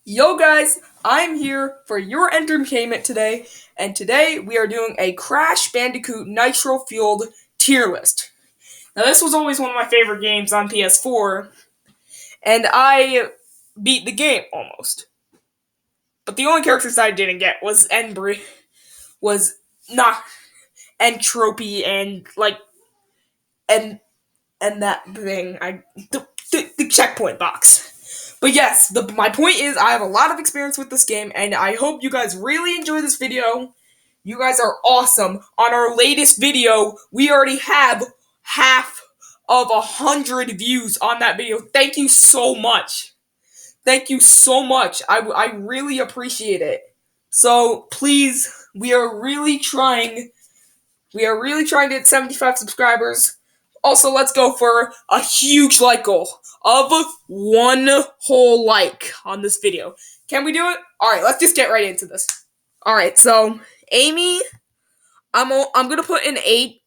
Yo guys, I'm here for your entertainment today, and today we are doing a Crash Bandicoot Nitro-Fueled tier list. Now this was always one of my favorite games on PS4, and I beat the game almost. But the only characters I didn't get was not Entropy and and and that thing the checkpoint box. But yes, my point is I have a lot of experience with this game, and I hope you guys really enjoy this video. You guys are awesome. On our latest video, we already have half of 100 views on that video. Thank you so much. Thank you so much. I really appreciate it. So please, we are really trying. We are really trying to hit 75 subscribers. Also, let's go for a huge like goal of one whole like on this video. Can we do it? Alright, let's just get right into this. Alright, so Amy, I'm gonna put in A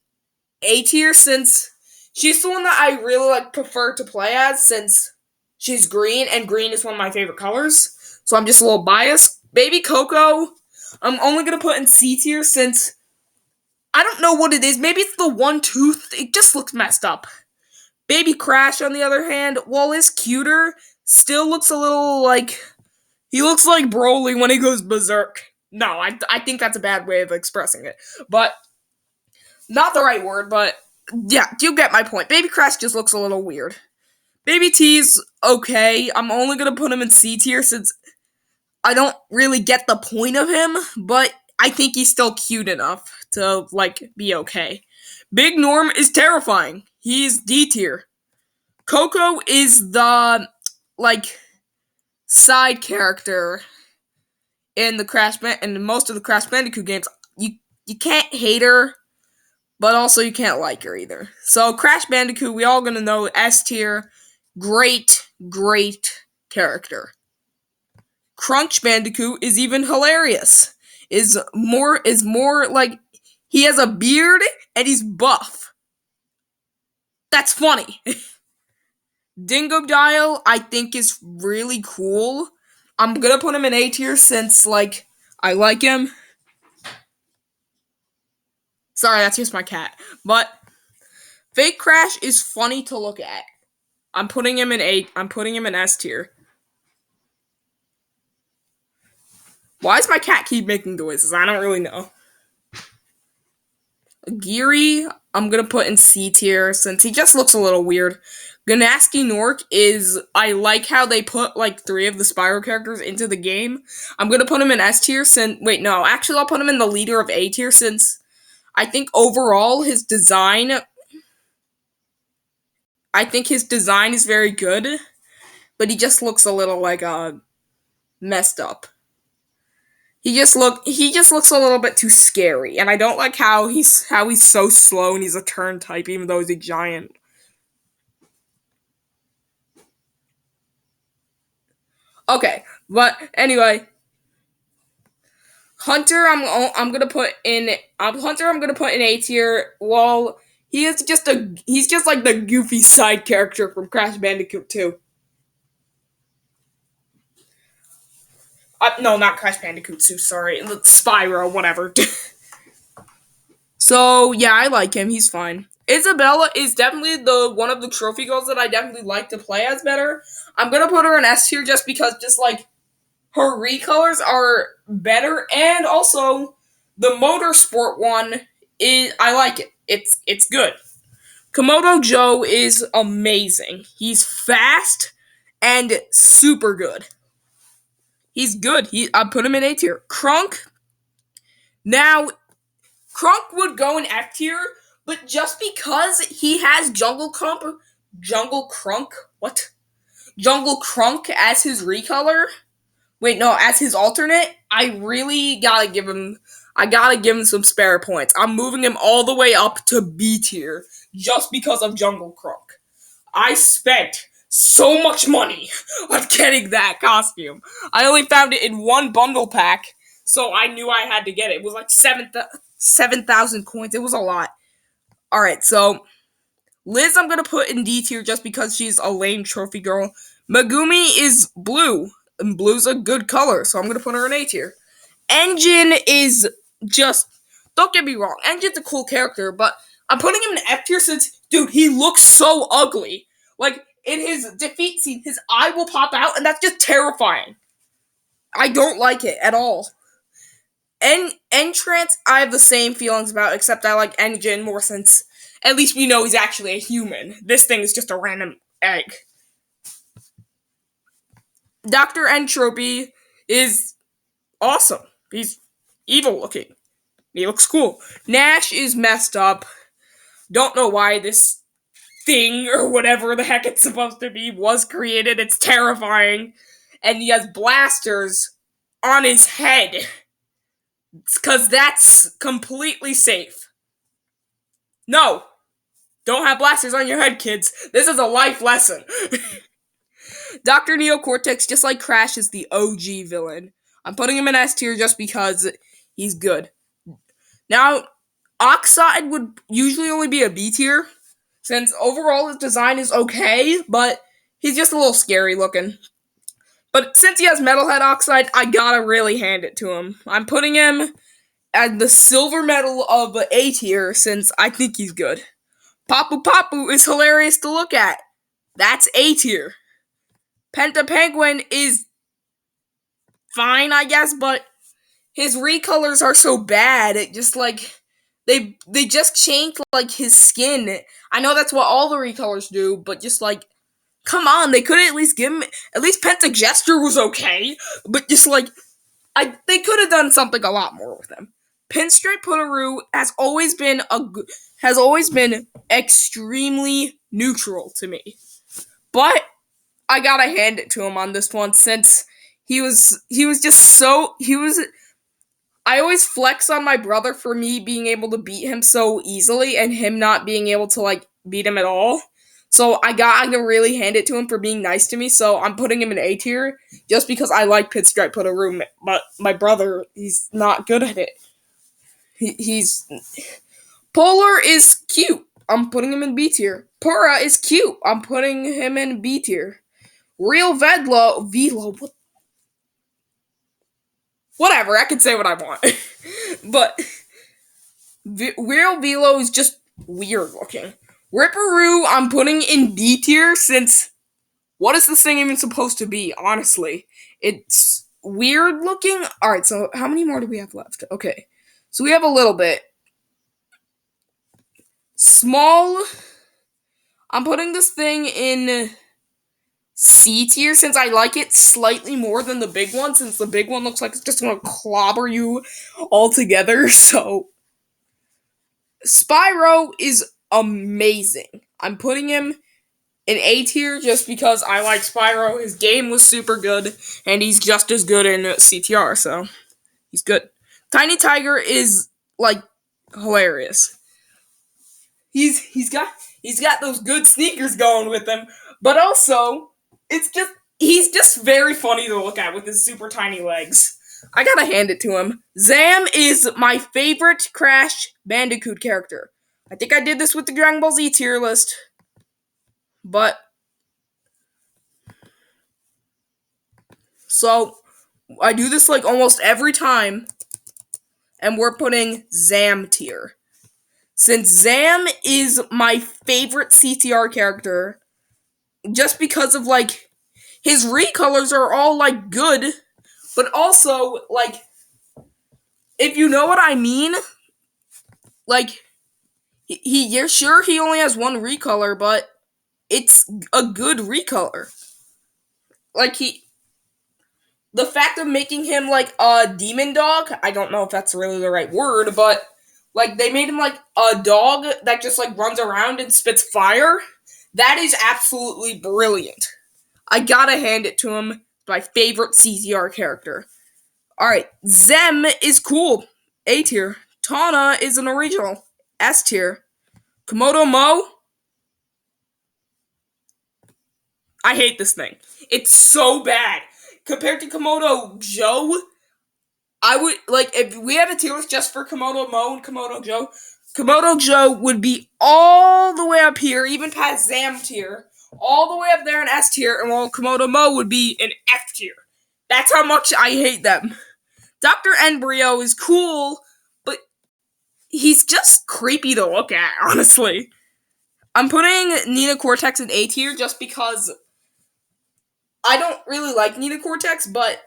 tier since she's the one that I really prefer to play as since she's green and green is one of my favorite colors. So I'm just a little biased. Baby Coco, I'm only gonna put in C tier since I don't know what it is. Maybe it's the one tooth. It just looks messed up. Baby Crash, on the other hand, while is cuter, still looks a little like he looks like Broly when he goes berserk. No, I think that's a bad way of expressing it, but not the right word. But yeah, you get my point. Baby Crash just looks a little weird. Baby T's okay. I'm only gonna put him in C tier since I don't really get the point of him, but I think he's still cute enough to be okay. Big Norm is terrifying. He's D tier. Coco is the side character in most of the Crash Bandicoot games. You can't hate her, but also you can't like her either. So Crash Bandicoot, we all gonna know S tier. Great character. Crunch Bandicoot is even hilarious. Is more like he has a beard and he's buff. That's funny. Dingo Dial, I think, is really cool. I'm gonna put him in A tier since I like him. Sorry, that's just my cat. But Fake Crash is funny to look at. I'm putting him in S tier. Why does my cat keep making noises? I don't really know. Geary, I'm gonna put in C tier since he just looks a little weird. Ganaski Nork I like how they put 3 of the Spyro characters into the game. I'm gonna put him in S tier I'll put him in the leader of A tier since I think overall his design is very good, but he just looks a little messed up. He just looks a little bit too scary, and I don't like how he's so slow and he's a turn type even though he's a giant. Okay, but anyway, Hunter I'm gonna put in A tier. Well, he's just like the goofy side character from Crash Bandicoot 2. No, not Crash Bandicoot 2, sorry. Spyro, whatever. So, yeah, I like him. He's fine. Isabella is definitely one of the trophy girls that I definitely like to play as better. I'm gonna put her in S tier just because her recolors are better, and also the motorsport one I like it. It's good. Komodo Joe is amazing. He's fast and super good. He's good. I put him in A tier. Crunk. Now, Crunk would go in F tier, but just because he has Jungle Crunk as his recolor. Wait, no, as his alternate, I gotta give him some spare points. I'm moving him all the way up to B tier just because of Jungle Crunk. I spent so much money on getting that costume. I only found it in one bundle pack, so I knew I had to get it. It was 7,000 coins. It was a lot. Alright, so Liz I'm gonna put in D tier just because she's a lame trophy girl. Megumi is blue. and blue's a good color, so I'm gonna put her in A tier. Engine is just, don't get me wrong, Engine's a cool character, but I'm putting him in F tier since, dude, he looks so ugly. Like, in his defeat scene, his eye will pop out, and that's just terrifying. I don't like it at all. Entrance, I have the same feelings about, except I like Engine more since at least we know he's actually a human. This thing is just a random egg. Dr. Entropy is awesome. He's evil looking. He looks cool. Nash is messed up. Don't know why this thing, or whatever the heck it's supposed to be, was created. It's terrifying. And he has blasters on his head. Because that's completely safe. No. Don't have blasters on your head, kids. This is a life lesson. Dr. Neocortex, just like Crash, is the OG villain. I'm putting him in S tier just because he's good. Now, Oxide would usually only be a B tier, since overall his design is okay, but he's just a little scary looking. But since he has Metalhead Oxide, I gotta really hand it to him. I'm putting him at the silver medal of A tier, since I think he's good. Papu Papu is hilarious to look at. That's A tier. Penta Penguin is fine, I guess, but his recolors are so bad. It just like they just changed like his skin. I know that's what all the recolors do, but just like, come on, they could at least give him, at least Penta Gesture was okay, but just like they could have done something a lot more with him. Pinstripe Putteroo has always been extremely neutral to me, but I gotta hand it to him on this one since he was just so I always flex on my brother for me being able to beat him so easily and him not being able to like beat him at all. So I gotta really hand it to him for being nice to me. So I'm putting him in A tier just because I like Pinstripe Putteroo, but my brother, he's not good at it. He's Polar is cute. I'm putting him in B tier. Pura is cute. I'm putting him in B tier. Real Velo, whatever, I can say what I want. But Real Velo is just weird looking. Ripperoo, I'm putting in D tier since what is this thing even supposed to be, honestly? It's weird looking. Alright, so how many more do we have left? Okay. So we have a little bit. Small. I'm putting this thing in C tier since I like it slightly more than the big one, since the big one looks like it's just gonna clobber you all together. So Spyro is amazing. I'm putting him in A tier just because I like Spyro. His game was super good, and he's just as good in CTR, so he's good. Tiny Tiger is like hilarious. He's got those good sneakers going with him, but also he's just very funny to look at with his super tiny legs. I gotta hand it to him. Zam is my favorite Crash Bandicoot character. I think I did this with the Dragon Ball Z tier list, but so I do this like almost every time, and we're putting Zam tier. Since Zam is my favorite CTR character, just because of like his recolors are all like good, but also like if you know what I mean, like you're sure he only has one recolor, but it's a good recolor. Like the fact of making him like a demon dog, I don't know if that's really the right word, but like they made him like a dog that just like runs around and spits fire. That is absolutely brilliant. I gotta hand it to him. My favorite CZR character. Alright, Zem is cool. A tier. Tana is an original. S tier. Komodo Mo. I hate this thing. It's so bad. Compared to Komodo Joe, I would, like, if we had a tier list just for Komodo Mo and Komodo Joe would be all the way up here, even past Zam tier, all the way up there in S tier, and while Komodo Mo would be in F tier. That's how much I hate them. Dr. Embryo is cool, but he's just creepy to look at, honestly. I'm putting Nina Cortex in A tier just because I don't really like Nina Cortex, but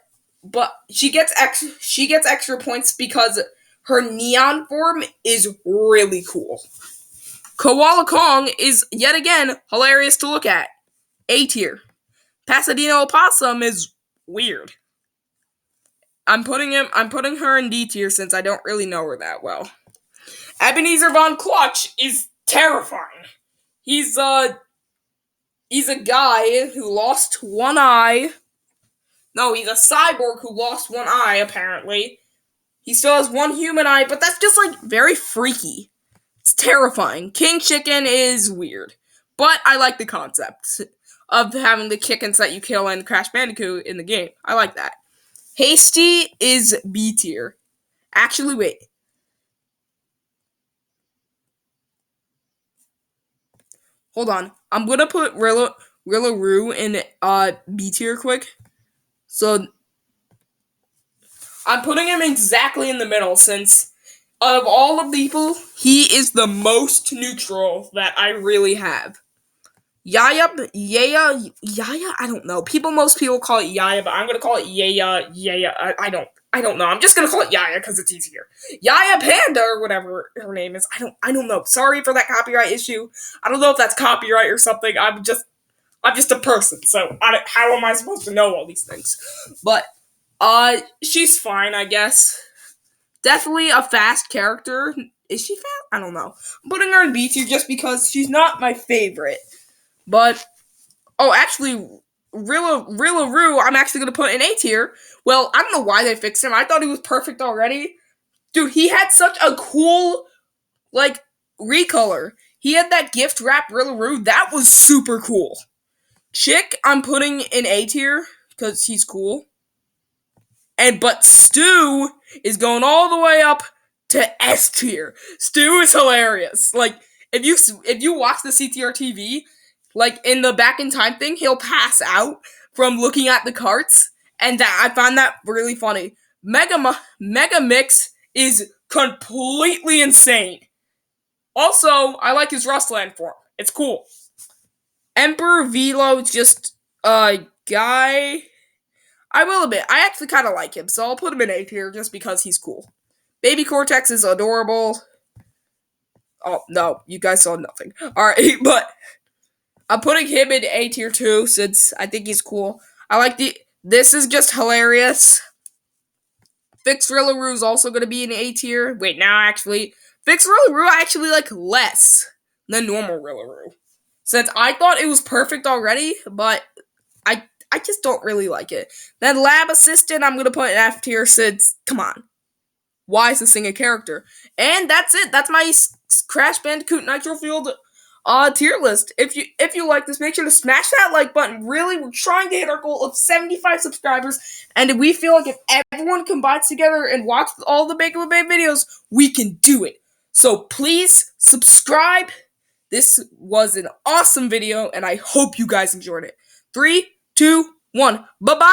she gets extra points because her neon form is really cool. Koala Kong is yet again hilarious to look at. A tier. Pasadena Opossum is weird. I'm putting her in D tier since I don't really know her that well. Ebenezer Von Clutch is terrifying. He's a guy who lost one eye. No, he's a cyborg who lost one eye, apparently. He still has one human eye, but that's just, very freaky. It's terrifying. King Chicken is weird. But I like the concept of having the chickens that you kill in Crash Bandicoot in the game. I like that. Hasty is B tier. Actually, wait. Hold on. I'm gonna put Rillaru in B tier quick. So I'm putting him exactly in the middle since of all of the people, he is the most neutral that I really have. Yaya, I don't know. Most people call it Yaya, but I'm gonna call it Yaya. I don't know. I'm just gonna call it Yaya because it's easier. Yaya Panda or whatever her name is. I don't know. Sorry for that copyright issue. I don't know if that's copyright or something. I'm just a person, so how am I supposed to know all these things? But she's fine, I guess. Definitely a fast character. Is she fast? I don't know. I'm putting her in B tier just because she's not my favorite. But, actually, Rillaru, I'm actually going to put in A tier. Well, I don't know why they fixed him. I thought he was perfect already. Dude, he had such a cool, recolor. He had that gift wrap Rillaru. That was super cool. Chick, I'm putting in A tier because he's cool. But Stu is going all the way up to S tier. Stu is hilarious. If you watch the CTR TV, in the back in time thing, he'll pass out from looking at the carts, and I find that really funny. Mega Mix is completely insane. Also, I like his Rustland form. It's cool. Emperor Velo, just a guy. I will admit, I actually kind of like him, so I'll put him in A tier just because he's cool. Baby Cortex is adorable. Oh, no, you guys saw nothing. Alright, but I'm putting him in A tier too, since I think he's cool. This is just hilarious. Fix Rillaru is also going to be in A tier. Wait, now actually, Fix Rillaru I actually like less than normal Rillaru. Since I thought it was perfect already, but I just don't really like it. Then Lab Assistant, I'm going to put in F tier since, come on. Why is this thing a character? And that's it. That's my Crash Bandicoot Nitro-Fueled tier list. If you like this, make sure to smash that like button. Really, we're trying to hit our goal of 75 subscribers. And we feel like if everyone combines together and watch all the Make Bay videos, we can do it. So please subscribe. This was an awesome video, and I hope you guys enjoyed it. 3, 2, 1. Bye-bye!